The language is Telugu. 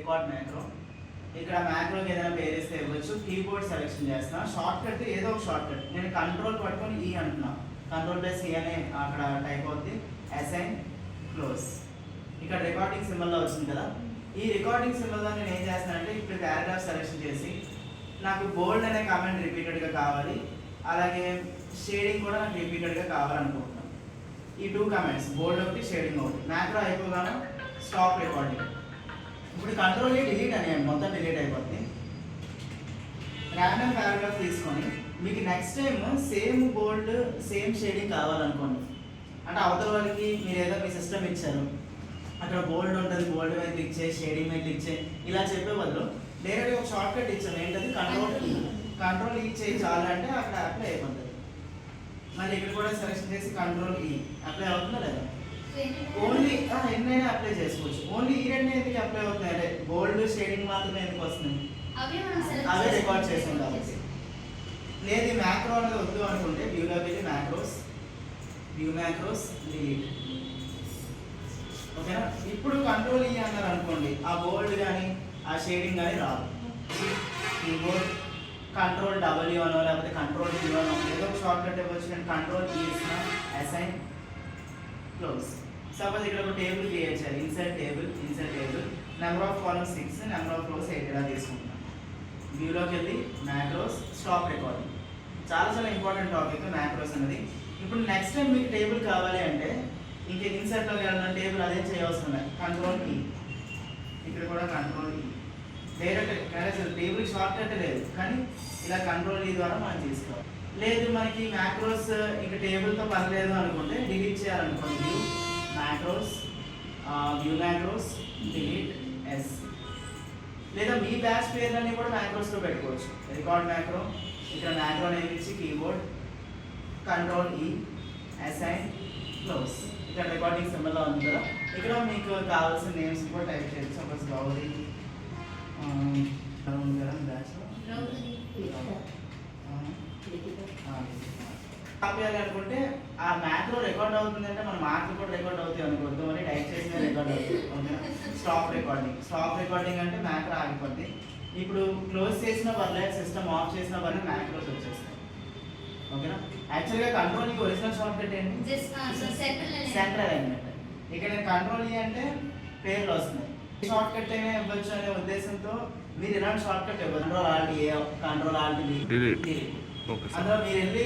Record macro. ఇక్కడ మ్యాక్రోకి ఏదైనా పేరు ఇస్తే ఇవ్వచ్చు. కీబోర్డ్ సెలెక్షన్ చేస్తున్నా. షార్ట్ కట్ ఏదో ఒక షార్ట్ కట్. నేను కంట్రోల్ పట్టుకొని ఈ అంటున్నా. కంట్రోల్+E అనే అక్కడ టైప్ అవుతుంది. Assign close. ఇక్కడ రికార్డింగ్ సింబల్లో వచ్చింది కదా. ఈ రికార్డింగ్ సింబల్లో నేను ఏం చేస్తానంటే ఇప్పుడు పారాగ్రాఫ్ సెలెక్షన్ చేసి నాకు బోల్డ్ అనే కామెంట్ రిపీటెడ్గా కావాలి, అలాగే షేడింగ్ కూడా నాకు రిపీటెడ్గా కావాలనుకుంటున్నాను. ఈ 2 కామెంట్స్, బోల్డ్ ఒకటి, షేడింగ్ ఒకటి. మ్యాక్రో అయిపోగానే స్టాప్ రికార్డింగ్. ఇప్పుడు కంట్రోల్ డిలీట్ అనేయండి, మొత్తం డిలీట్ అయిపోతుంది. ర్యాండమ్ పారాగ్రాఫ్ తీసుకొని మీకు నెక్స్ట్ టైం సేమ్ బోల్డ్ సేమ్ షేడింగ్ కావాలనుకోండి. అంటే అవతల వాళ్ళకి మీరు ఏదో మీ సిస్టమ్ ఇచ్చారు, అక్కడ బోల్డ్ ఉంటుంది, బోల్డ్ మీద క్లిక్ చేయి, షేడింగ్ మీద క్లిక్ చేయి, ఇలా చెప్పే బదులు డైరెక్ట్గా ఒక షార్ట్ కట్ ఇచ్చాను. ఏంటది? కంట్రోల్ ఈ చేయి చాలా అంటే అక్కడ అప్లై అయిపోతుంది. మళ్ళీ ఇక్కడ కూడా సెలెక్షన్ చేసి కంట్రోల్ అప్లై అవుతుందా లేదా? ఓన్లీ ఎన్నైనా అప్లై చేసుకోవచ్చు. ఓన్లీ ఈ రెండు ఎందుకు అప్లై అవుతున్నాయి అంటే బోల్డ్ షేడింగ్ మాత్రమే ఎందుకు వస్తుంది? అవే రికార్డ్ చేసాం కాబట్టి. లేదు మ్యాక్రో అనేది వద్దు అనుకుంటే వ్యూలోకి వెళ్ళి వ్యూ మ్యాక్రోస్ డిలీట్. ఓకేనా? ఇప్పుడు కంట్రోల్ అన్నారు అనుకోండి, ఆ బోల్డ్ కానీ ఆ షేడింగ్ కానీ రాదు. కీబోర్డ్ కంట్రోల్+W అనో లేకపోతే కంట్రోల్+Q అనో ఏదో ఒక షార్ట్ కట్ ఇవ్వచ్చు. నేను కంట్రోల్+E ఇస్తున్నా. Assign close. సపోజ్ ఇక్కడ ఒక టేబుల్ క్రియేట్ చేయాలి. Insert table number of columns 6, number of rose 8 ఇలా తీసుకుంటున్నాను. వ్యూలోకి వెళ్ళి మ్యాక్రోస్ స్టాప్ రికార్డింగ్. చాలా ఇంపార్టెంట్ టాపిక్ మ్యాక్రోస్ అనేది. ఇప్పుడు నెక్స్ట్ టైం మీకు టేబుల్ కావాలి అంటే ఇంక ఇన్సర్ట్లోకి వెళ్ళిన టేబుల్ అదేం చేయవలసిన కంట్రోల్+E. ఇక్కడ కూడా కంట్రోల్+E. డైరెక్ట్ కానీ అసలు టేబుల్ షార్ట్ కట్ లేదు, కానీ ఇలా కంట్రోల్+E ద్వారా మనం తీసుకోవాలి. లేదు మనకి మ్యాక్రోస్ ఇంకా టేబుల్తో పర్లేదు అనుకుంటే డిలీట్ చేయాలనుకోండి. View macros delete yes. లేదా మీ బ్యాచ్ పేర్లన్నీ కూడా మ్యాక్రోస్లో పెట్టుకోవచ్చు. రికార్డ్ మ్యాక్రో, ఇక్కడ మ్యాక్రో నేమ్ ఇచ్చి కీబోర్డ్ కంట్రోల్+E అసైన్ క్లోజ్. ఇక్కడ రికార్డింగ్ సింబల్లో ఉంది కదా, ఇక్కడ మీకు కావాల్సిన నేమ్స్ కూడా టైప్ చేయొచ్చు. సపోజ్ గౌరీ ఆపేయాలి అనుకుంటే ఆ మ్యాక్రో రికార్డ్ అవుతుందంటే మన మార్కులు కూడా రికార్డ్ అవుతాయి అనుకోవద్దు అని టైప్ చేసిన రికార్డ్ అవుతుంది. ఓకేనా? స్టాప్ రికార్డింగ్ అంటే మ్యాక్రో ఆగిపోద్ది. ఇప్పుడు క్లోజ్ చేసిన పర్లేదు, సిస్టమ్ ఆఫ్ చేసిన పర్లేదు, మ్యాక్రోస్ వచ్చేస్తాయి. ఓకేనా? యాక్చువల్గా కంట్రోల్ ఒరిజినల్ షార్ట్ కట్ ఏంటి? Central alignment. ఇక్కడ నేను కంట్రోల్ అంటే పేర్లు వస్తున్నాయి. షార్ట్ కట్ అయినా ఇవ్వచ్చు అనే ఉద్దేశంతో మీరు ఇలాంటి షార్ట్ కట్ ఇవ్వచ్చు. కంట్రోల్+Alt+A, కంట్రోల్+Alt+B, అందులో మీరు వెళ్ళి